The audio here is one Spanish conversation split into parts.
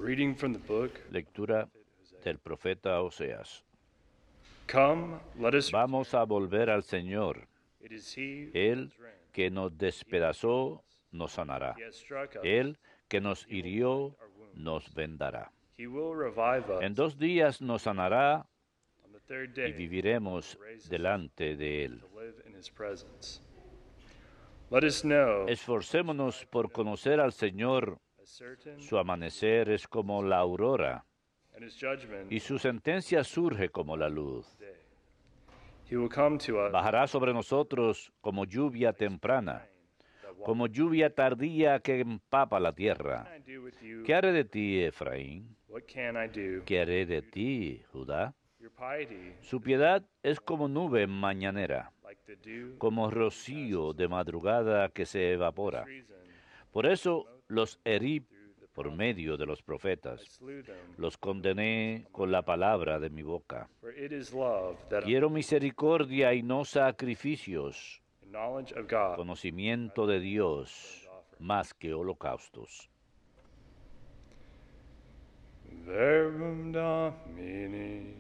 reading from the book. Lectura del profeta Oseas. Come, let us. Vamos a volver al Señor. It is he Él que nos despedazó nos sanará. He has struck us. Él que nos hirió nos vendará. He will revive us. En 2 días nos sanará On the third y day, viviremos he will raise us delante de Él. to live in his presence. Let us know Esforcémonos por conocer al Señor. as certain Su amanecer es como la aurora and his judgment y su sentencia surge como la luz. day. He will come to us Bajará sobre nosotros como lluvia temprana, that walk. como lluvia tardía que empapa la tierra. What can I do with you? ¿Qué haré de ti, Efraín? What can I do? ¿Qué haré de ti, Judá? Your piety, Su piedad es como nube mañanera, like the dew, como rocío de madrugada que se evapora. treason, Por eso los herí por medio de los I profetas, slew them. los condené con la palabra de mi boca. For it is love that Quiero misericordia y no sacrificios, knowledge of God. conocimiento de Dios, más que holocaustos. Verbum Domini.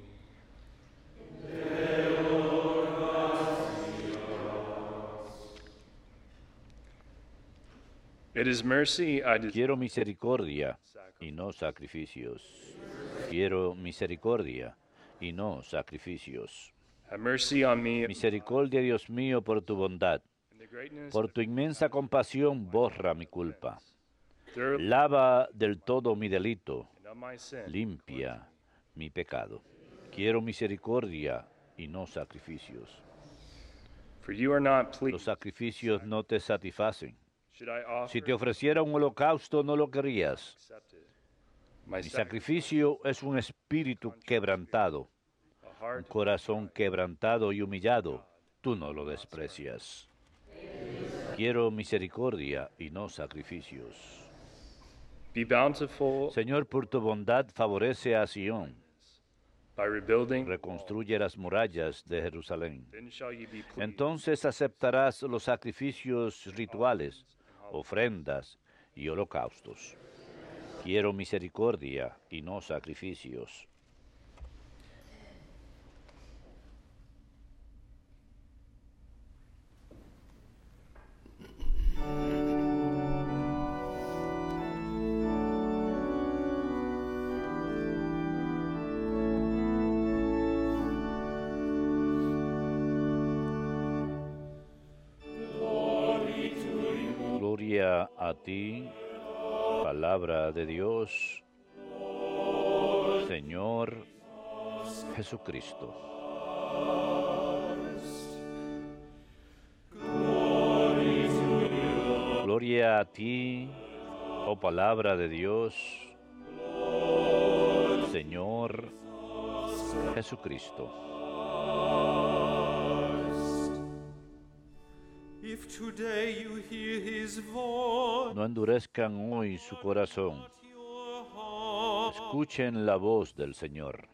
It is mercy I desire. Quiero misericordia y no sacrificios. Quiero misericordia y no sacrificios. Have mercy on me. Misericordia, Dios mío, por tu bondad. In the greatness Por tu inmensa compasión, borra mi culpa. thoroughly Lava del todo mi delito. and of my sin. Limpia mi pecado. Quiero misericordia y no sacrificios. For you are not Los pleased. sacrificios no te satisfacen. Should I offer? Si te ofreciera un holocausto, no lo querías. Accept it. My Mi sacrifice, sacrificio es un espíritu quebrantado, a un heart corazón quebrantado y humillado. Tú no lo desprecias. Quiero misericordia y no sacrificios. be bountiful Señor, por tu bondad favorece a Sión. by rebuilding. Reconstruye las murallas de Jerusalén. Then shall you be pleased. Entonces aceptarás los sacrificios rituales, ofrendas y holocaustos. Quiero misericordia y no sacrificios. Gloria a ti, palabra de Dios, Señor Jesucristo. Gloria a ti, oh palabra de Dios, Señor Jesucristo. If today you hear his voice, No endurezcan hoy su corazón. your heart, Escuchen la voz del Señor.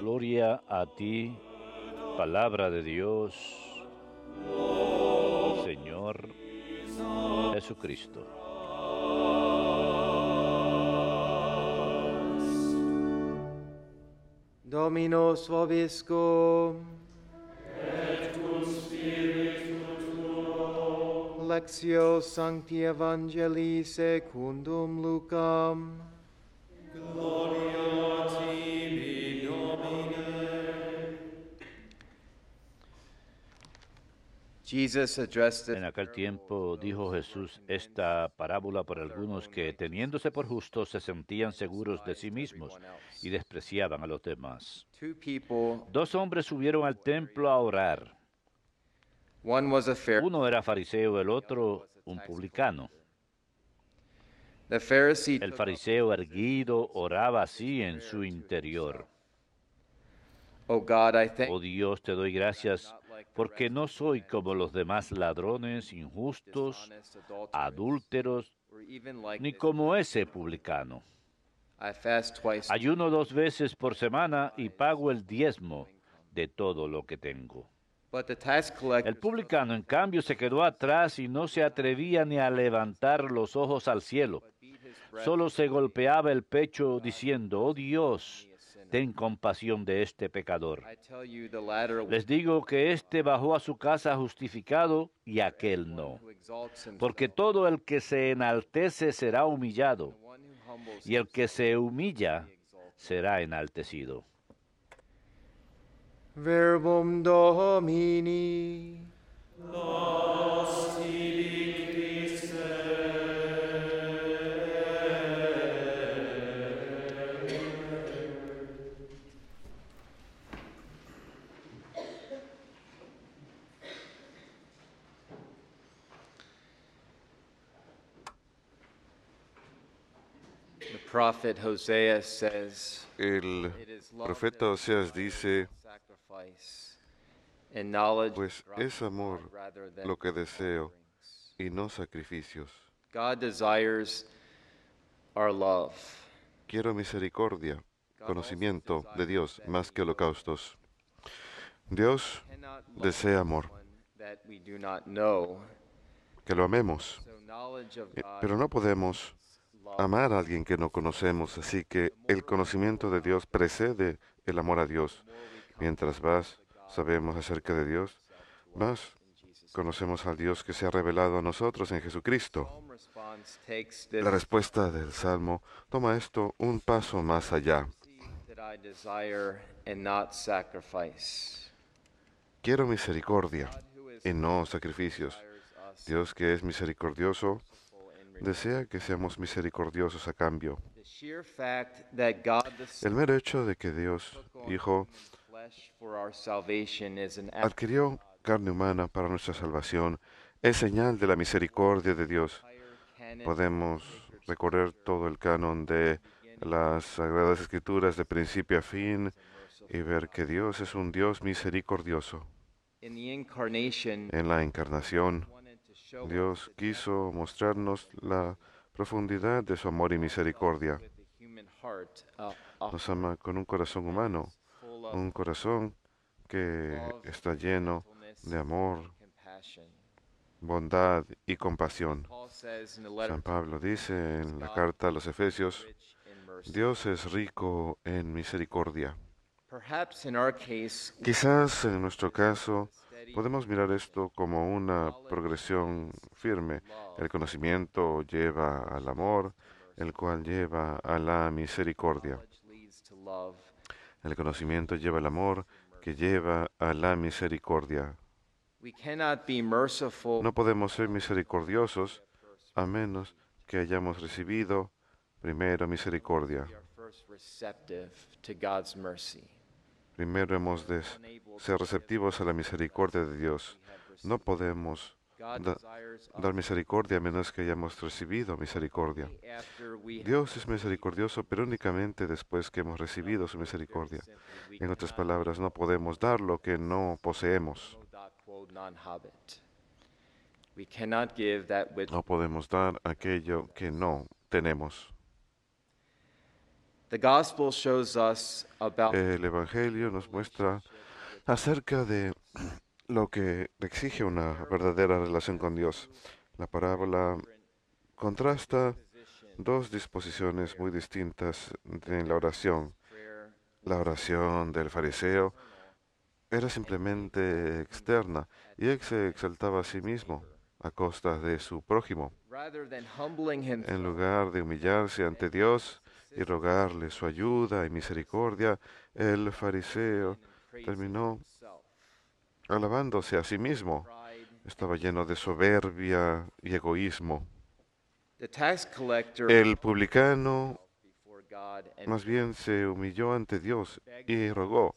Gloria a ti, palabra de Dios, Señor Jesucristo. Dominus vobiscum. Lectio Sancti Evangelii secundum Lucam. Jesus addressed En it. aquel tiempo dijo Jesús esta parábola por algunos que, teniéndose por justos, se sentían seguros de sí mismos y despreciaban a los demás. Two people, 2 hombres subieron al templo a orar. one was a Pharisee. Uno era fariseo, el otro un publicano. The Pharisee El took fariseo erguido oraba así en su interior. Oh God, I thank Oh Dios, te doy gracias porque no soy como los demás ladrones, injustos, dishonest, adulterers, adúlteros, or even like ni this. como ese publicano. I fast twice. Ayuno 2 veces por semana y pago el diezmo de todo lo que tengo. But the tax collector El publicano, en cambio, se quedó atrás y no se atrevía ni a levantar los ojos al cielo. beat his breast. Solo se golpeaba el pecho diciendo, oh Dios, ten compasión de este pecador. I tell you, the latter Les digo que éste bajó a su casa justificado y aquel no. who exalts himself, Porque todo el que se enaltece será humillado, the one who humbles y el que se humilla será enaltecido. Verbum Domini. The prophet Hosea says, El "It is love profeta that Oseas dice, sacrifice, and knowledge pues that es amor rather than lo que deseo offerings." y no sacrificios. God desires our love. Quiero misericordia, conocimiento de Dios más que holocaustos. Dios Cannot love desea amor, one that we do not know. que lo amemos, So knowledge of God pero no podemos love. amar a alguien que no conocemos, así que el conocimiento de Dios precede el amor a Dios. Mientras más sabemos acerca de Dios, más conocemos al Dios que se ha revelado a nosotros en Jesucristo. Psalm response takes this La respuesta del Salmo toma esto un paso más allá. that I desire and not sacrifice. Quiero misericordia God who is y no sacrificios. desires us Dios que es misericordioso in return. desea que seamos misericordiosos a cambio. The sheer fact that God the Son El mero hecho de que Dios, took on Hijo, human flesh for our salvation is an act adquirió carne humana para nuestra salvación es señal de la misericordia de Dios. of entire canon Podemos recorrer todo el canon de las Sagradas Escrituras de principio a fin y ver que Dios es un Dios misericordioso. in the incarnation. En la encarnación, Wanted to show Dios quiso mostrarnos la profundidad de su amor y misericordia. with the human heart Nos ama con un corazón humano, full of un corazón que está lleno de amor, compassion. bondad y compasión. Paul says in the letter San Pablo dice en la carta a los Efesios, rich in mercy. Dios es rico en misericordia. Perhaps in our case, Quizás en nuestro caso podemos mirar esto como una progresión firme. El conocimiento lleva al amor, el cual lleva a la misericordia. knowledge leads to love. El conocimiento lleva al amor, que lleva a la misericordia. We cannot be merciful No podemos ser misericordiosos a menos que hayamos recibido primero misericordia. we are first receptive to God's mercy. Primero hemos de ser receptivos a la misericordia de Dios. No podemos God da- desires dar misericordia a menos que hayamos recibido misericordia. only after we have Dios es misericordioso, pero únicamente después que hemos recibido su misericordia. simply En otras palabras, no podemos dar lo que no poseemos. quod non habet. We cannot give that which No podemos dar aquello que no tenemos. the gospel shows us about El Evangelio nos muestra acerca de lo que exige una verdadera relación con Dios. La parábola contrasta dos disposiciones muy distintas en la oración. prayer. La oración del fariseo era simplemente externa y él se exaltaba a sí mismo a costa de su prójimo. Rather than humbling himself, En lugar de humillarse ante Dios y rogarle su ayuda y misericordia, el fariseo terminó alabándose a sí mismo. pride. Estaba lleno de soberbia y egoísmo. The tax collector El publicano before God and más bien se humilló ante Dios y rogó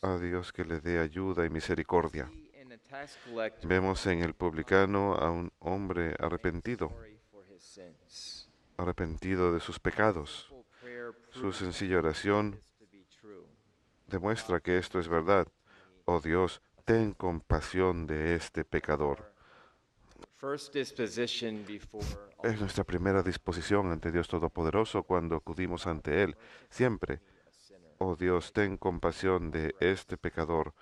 a Dios que le dé ayuda y misericordia. see in the tax collector Vemos en el publicano a un hombre arrepentido, sorry for his sins. arrepentido de sus pecados. Full prayer Su proves sencilla oración this to be true. demuestra que esto es verdad. Oh Dios, ten compasión de este pecador. First disposition before Es nuestra primera disposición ante Dios Todopoderoso cuando acudimos ante Él. Siempre, oh Dios, ten compasión de este pecador.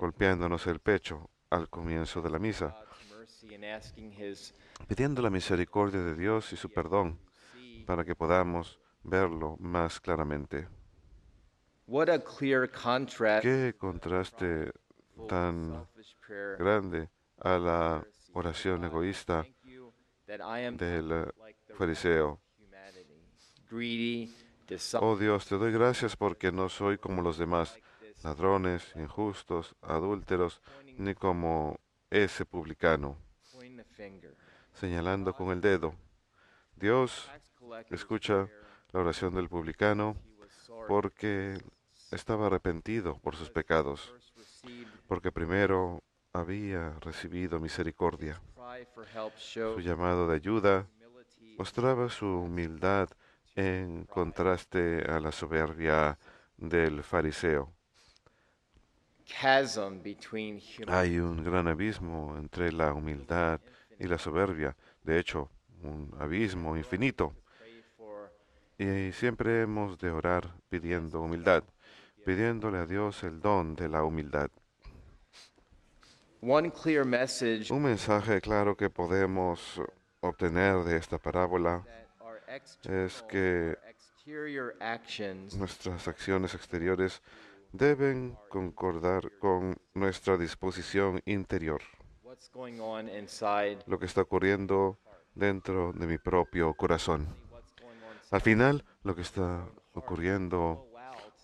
golpeándonos el pecho al comienzo de la misa, God's mercy and asking His pidiendo la misericordia de Dios y su perdón see. para que podamos verlo más claramente. What a clear contrast Qué contraste tan selfish prayer. grande a la oración egoísta Thank you that I am del like the fariseo. humanity, greedy, Oh Dios, te doy gracias porque no soy como los demás, ladrones, injustos, adúlteros, ni como ese publicano, pointing the finger. señalando con el dedo. Dios Tax collector's escucha prayer, la oración del publicano he was sorry porque estaba arrepentido por sus pecados, first received porque primero había recibido misericordia. cry for help Su showed llamado de ayuda humility mostraba su humildad en contraste a la soberbia del fariseo. chasm between humanity Hay un gran abismo entre la humildad y la soberbia, de hecho, un abismo infinito. pray for Y siempre hemos de orar pidiendo humildad, pidiéndole a Dios el don de la humildad. one clear message Un mensaje claro que podemos obtener de esta parábola that our es que exterior actions nuestras acciones exteriores deben concordar con nuestra disposición interior, what's going on inside lo que está ocurriendo dentro de mi propio corazón. what's going on Al final, lo que está ocurriendo flow out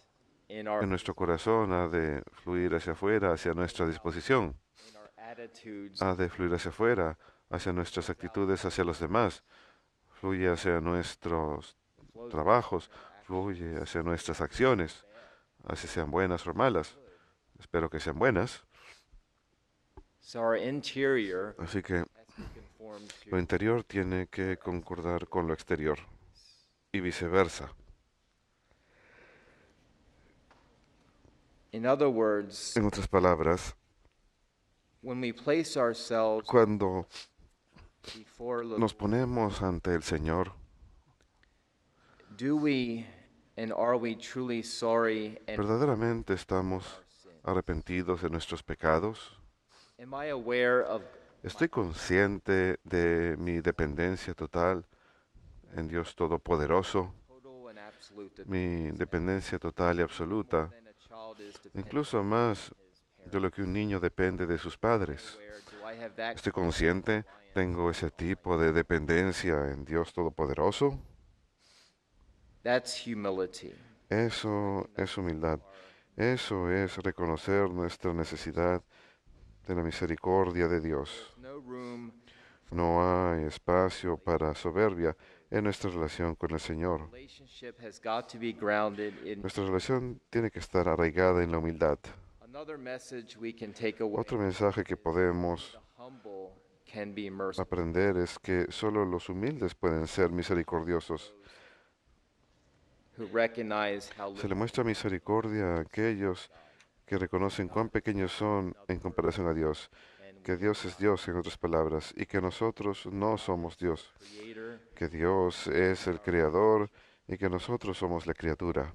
in our en nuestro corazón ha de fluir hacia afuera, hacia nuestra disposición, attitudes ha de fluir hacia afuera, hacia nuestras actitudes hacia los demás, fluye hacia nuestros trabajos, fluye hacia nuestras acciones, así sean buenas o malas. Espero que sean buenas. so our interior Así que has to conform lo to interior tiene que concordar con lo exterior y viceversa. in other words En otras palabras, when we place ourselves cuando before the nos ponemos ante el Señor, do we and are we truly sorry and ¿verdaderamente estamos arrepentidos de nuestros pecados? am I aware of ¿Estoy consciente de mi dependencia total en Dios Todopoderoso? total and absolute Mi dependencia total y absoluta, than a child is dependent incluso más de lo que un niño depende de sus padres. aware do I have that ¿Estoy consciente? ¿Tengo ese tipo de dependencia en Dios Todopoderoso? that's humility Eso es humildad. Eso es reconocer nuestra necesidad de la misericordia de Dios. no room No hay espacio para soberbia en nuestra relación con el Señor. relationship has got to be grounded in Nuestra relación tiene que estar arraigada en la humildad. another message we can take away Otro mensaje que podemos the humble can be merciful aprender es que solo los humildes pueden ser misericordiosos. who recognize how Se le little muestra misericordia a aquellos que reconocen cuán pequeños son en comparación a Dios, que Dios es Dios en otras palabras, y que nosotros no somos Dios, creator que Dios es el Creador y que nosotros somos la criatura.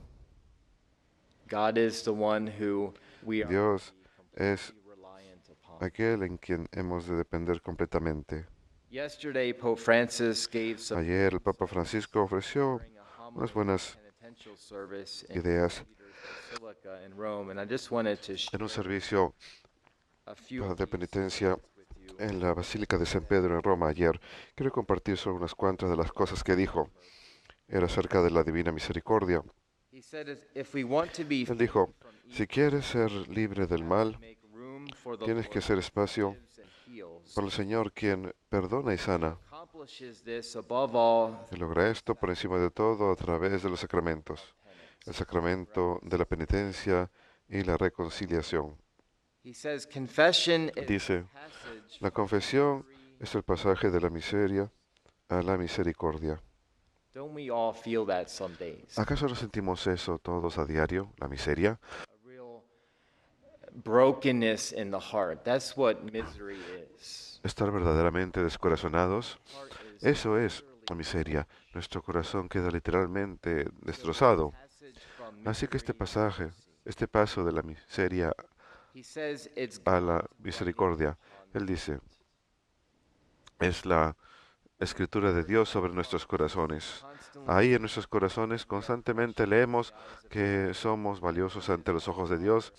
God is the one who we are Dios es reliant upon. aquel en quien hemos de depender completamente. Yesterday, Pope Francis gave some Ayer el Papa Francisco ofreció during a homily unas buenas penitential service in ideas Peter's Basilica in Rome, and I just wanted to en un share servicio a few de key penitencia with you. en la Basílica de San Pedro en Roma ayer. Quiero compartir solo unas cuantas de las cosas que dijo. Era acerca de la divina misericordia. He said, if we want to be Él dijo, si quieres ser libre del mal, make room for the tienes que hacer espacio lives and heals. para el Señor, quien perdona y sana. Accomplishes this above all Y logra esto por encima de todo a través de los sacramentos. El sacramento de la penitencia y la reconciliación. He says confession is Dice, passage la confesión es el pasaje de la miseria a la misericordia. don't we all feel that some days? ¿Acaso no sentimos eso todos a diario, la miseria? A real brokenness in the heart. That's what misery is. Estar verdaderamente descorazonados, Heart is eso es la miseria. Nuestro corazón queda literalmente destrozado. passage from Así que este misery pasaje, este paso de la miseria He says it's a la misericordia. Él dice, es la escritura de Dios sobre nuestros corazones. Ahí en nuestros corazones constantemente leemos que somos valiosos ante los ojos de Dios,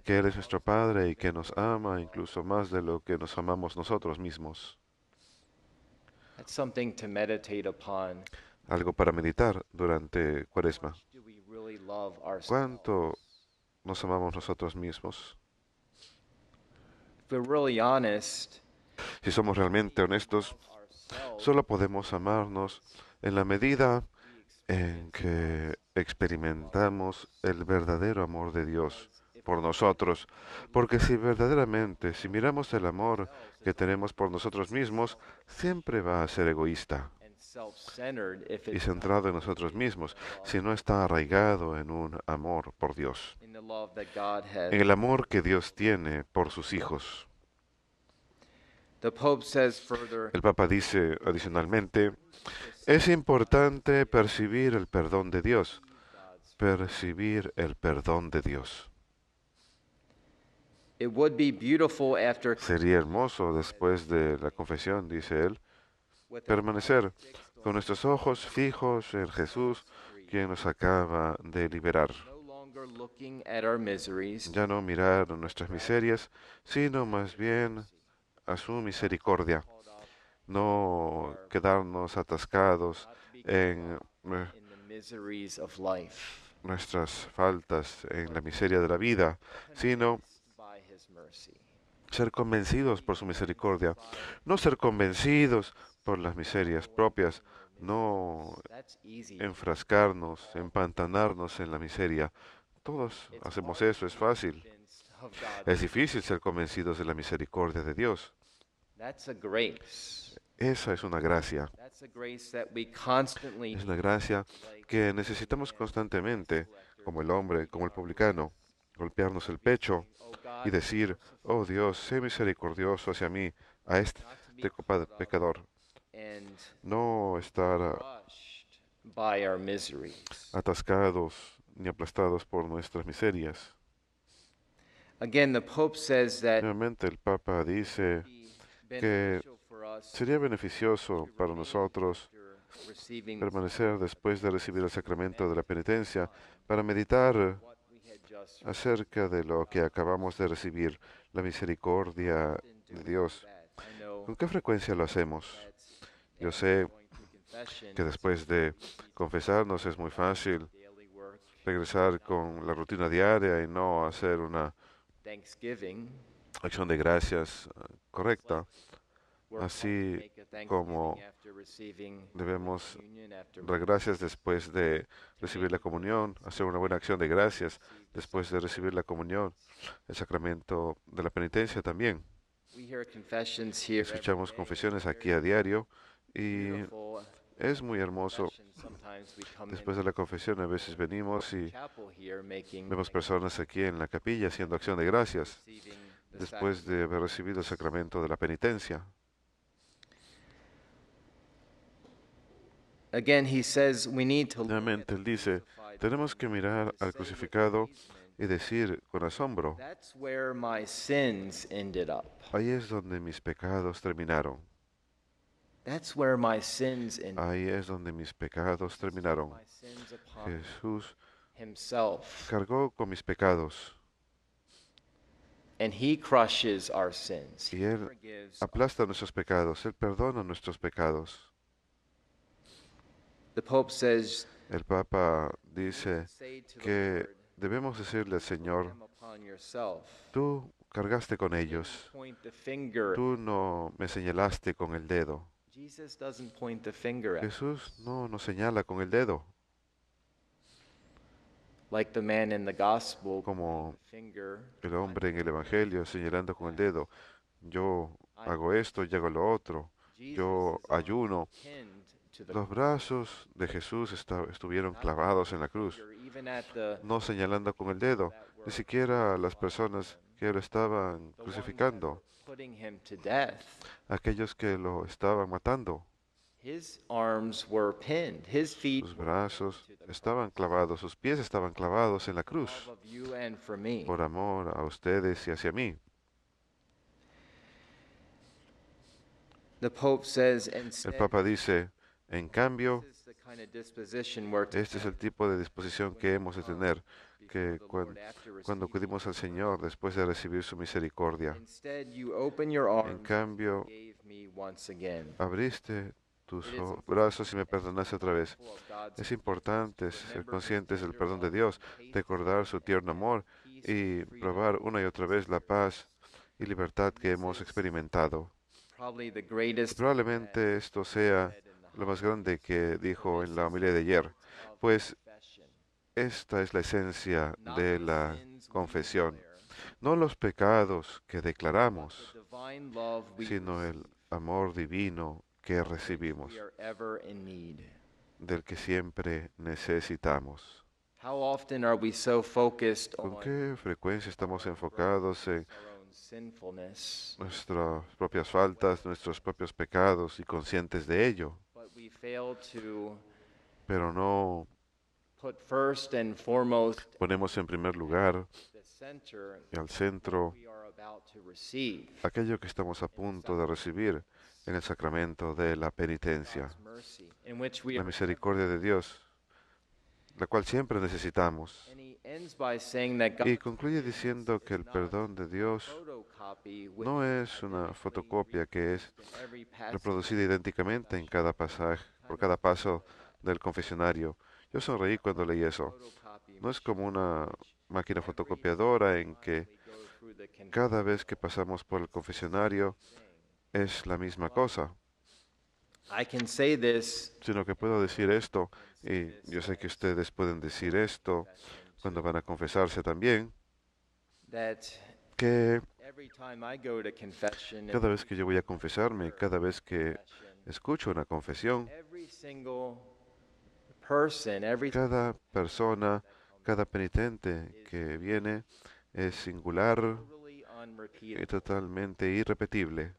que Él es nuestro Padre y que nos ama incluso más de lo que nos amamos nosotros mismos. That's something to meditate upon. Algo para meditar durante Cuaresma. Do we really love ourselves? ¿Cuánto nos amamos nosotros mismos? If we're really honest, Si somos realmente honestos, solo podemos amarnos en la medida en que experimentamos el verdadero amor de Dios por nosotros. Porque si miramos el amor que tenemos por nosotros mismos, siempre va a ser egoísta and self-centered if y it's centrado en nosotros mismos, si no está arraigado en un amor por Dios, in the love that God has. en el amor que Dios tiene por sus hijos. The Pope says further, El Papa dice adicionalmente, es importante percibir el perdón de Dios, percibir el perdón de Dios. it would be beautiful after Sería hermoso después de la confesión, dice él, with a permanecer con nuestros ojos fijos en Jesús, quien nos acaba de liberar. no longer looking at our miseries, Ya no mirar nuestras miserias, sino más bien a su misericordia. No quedarnos atascados en in the miseries of life, nuestras faltas, en la miseria de la vida, sino by His mercy. ser convencidos por su misericordia. No ser convencidos por las miserias propias, no That's easy. enfrascarnos, empantanarnos en la miseria. Todos hacemos eso, es fácil. Convinced of God. Es difícil ser convencidos de la misericordia de Dios. That's a grace. Esa es una gracia. That's a grace that we constantly Es una gracia que necesitamos constantemente, como el hombre, como el publicano, golpearnos el pecho oh God, y decir, oh Dios, sé misericordioso hacia mí, a este pecador. and No estar crushed by our miseries. atascados ni aplastados por nuestras miserias. Again, the Pope says that Nuevamente el Papa dice be que beneficial for us sería beneficioso para nosotros after receiving permanecer después de recibir el sacramento de la penitencia para meditar what we had just acerca de lo que acabamos de recibir, la misericordia de Dios. that. I know ¿Con qué frecuencia lo hacemos? that's Yo sé going through confession, que después de confesarnos es muy fácil daily work, regresar con la rutina diaria y no hacer una Thanksgiving, acción de gracias correcta. work Así make a Thanksgiving como after receiving debemos communion, after dar gracias después de recibir la comunión, hacer una buena acción de gracias después de recibir la comunión, el sacramento de la penitencia también. we hear confessions here every Escuchamos day, confesiones aquí a diario y beautiful es muy hermoso. confessions. Sometimes we come Después de into la confesión a veces venimos y the chapel here making vemos personas aquí en la capilla haciendo acción de gracias receiving the después de haber recibido el sacramento de la penitencia. Again, he says we need to look at Nuevamente él dice, tenemos que mirar al crucificado y decir con asombro, that's where my sins ended up. ahí es donde mis pecados terminaron, That's where my sins ended. ahí es donde mis pecados terminaron. My sins upon Jesús himself, cargó con mis pecados and he crushes our sins. y He Él forgives. aplasta nuestros pecados, Él perdona nuestros pecados. The Pope says, El Papa dice say to the que Lord, debemos decirle al Señor, them upon yourself. tú cargaste con ellos, Point the finger. tú no me señalaste con el dedo. Jesus doesn't point the finger at Jesús no nos señala con el dedo, like the man in the gospel como the finger. el hombre en el Evangelio señalando con el dedo. Yo hago esto y hago lo otro. Yo ayuno. Pinned to the Los brazos de Jesús estuvieron clavados en la cruz, finger, even at the no señalando con el dedo, ni siquiera a las personas que lo estaban crucificando, putting him to death. aquellos que lo estaban matando. His arms were pinned, his feet Sus were brazos to the estaban clavados, sus pies estaban clavados en la cruz, love of you and for me. por amor a ustedes y hacia mí. The Pope says, El instead, Papa dice, en cambio, this is the kind of disposition we're to este es el tipo de disposición que hemos de tener, que cuando acudimos al Señor después de recibir su misericordia. Instead, you open your En arms cambio, and gave me once again. abriste tus brazos y me perdonaste otra vez. Es importante ser conscientes del perdón de Dios, recordar su tierno amor y probar una y otra vez la paz y libertad que hemos experimentado. Probably the greatest Probablemente esto sea lo más grande que dijo en la homilía de ayer, pues esta es la esencia de la confesión. No los pecados que declaramos, divine love we sino el amor divino que recibimos, we are ever in need. del que siempre necesitamos. How often are we so focused on ¿Con qué frecuencia estamos enfocados en our own sinfulness, nuestras propias faltas, nuestros propios pecados y conscientes de ello? but we fail to Pero no put first and foremost ponemos en primer lugar the center y al centro we are about to receive. aquello que estamos a punto de recibir en el sacramento de la penitencia, God's mercy, in which we la are. misericordia de Dios, la cual siempre necesitamos. And he ends by saying that Y God's concluye diciendo que el perdón de Dios photocopy with no es una fotocopia que es in every passage reproducida idénticamente en cada pasaje, por cada paso del confesionario. Yo sonreí cuando leí eso. photocopy No es como una máquina fotocopiadora en que we go through the confession cada vez que pasamos por el confesionario es la misma cosa, I can say this sino que puedo decir esto, y yo sé que ustedes pueden decir esto cuando van a confesarse también, that que every time I go to confession, cada vez que yo voy a confesarme, cada vez que escucho una confesión, every single person, every cada persona, cada penitente que viene es singular totally y unrepeatable. totalmente irrepetible.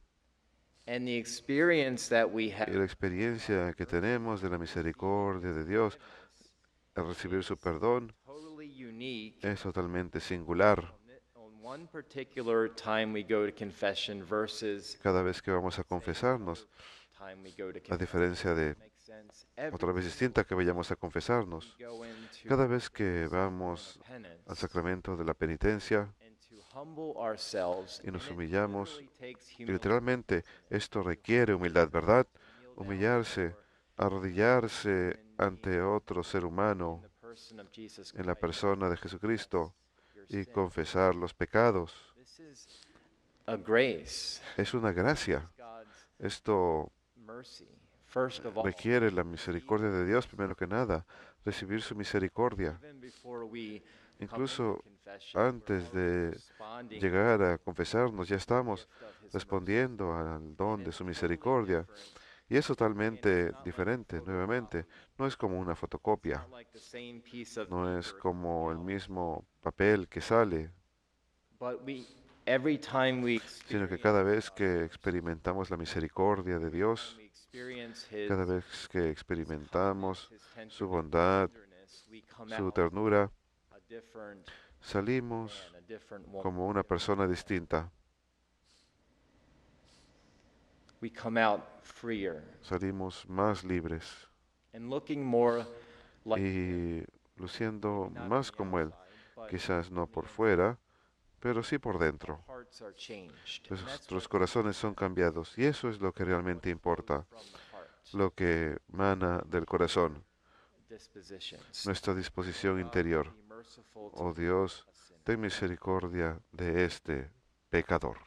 And the experience that we Y have la experiencia que tenemos de la misericordia de Dios al recibir su perdón totally unique es totalmente singular. on one particular time we go to confession versus Cada vez que vamos a confesarnos, time we go to a confession. diferencia de Makes sense. Every otra vez distinta que vayamos a confesarnos, we go into cada vez que vamos penance al sacramento de la penitencia and to humble ourselves, y nos and it humillamos, literally takes y humility. literalmente esto requiere humildad, ¿verdad? Humillarse, arrodillarse ante otro ser humano In the person of Jesus en la Christ, persona de Jesucristo your y sin. confesar los pecados. This is a grace, Es una gracia. God's Esto mercy. First of all, requiere la misericordia de Dios, primero que nada, recibir su misericordia. even before we come Incluso into confession, antes de responding llegar a confesarnos, ya estamos to His respondiendo al don de su misericordia. Y es totalmente diferente, nuevamente. No es como una fotocopia, not like the same piece of no es paper, como el mismo papel que sale, but every time we sino que experience cada vez que experimentamos la misericordia de Dios, we experience His cada vez que experimentamos His tenderness, su bondad, we come su out ternura, a different salimos man, a different woman. como una persona distinta, We come out freer salimos más libres and looking more like y luciendo not más on the como Él, outside, but quizás no por fuera, pero sí por dentro. hearts are changed. And that's Nuestros what corazones son cambiados y eso es lo que realmente importa, from the heart, lo que mana del corazón, dispositions. nuestra disposición interior. Be merciful to Oh Dios, ten misericordia de este pecador.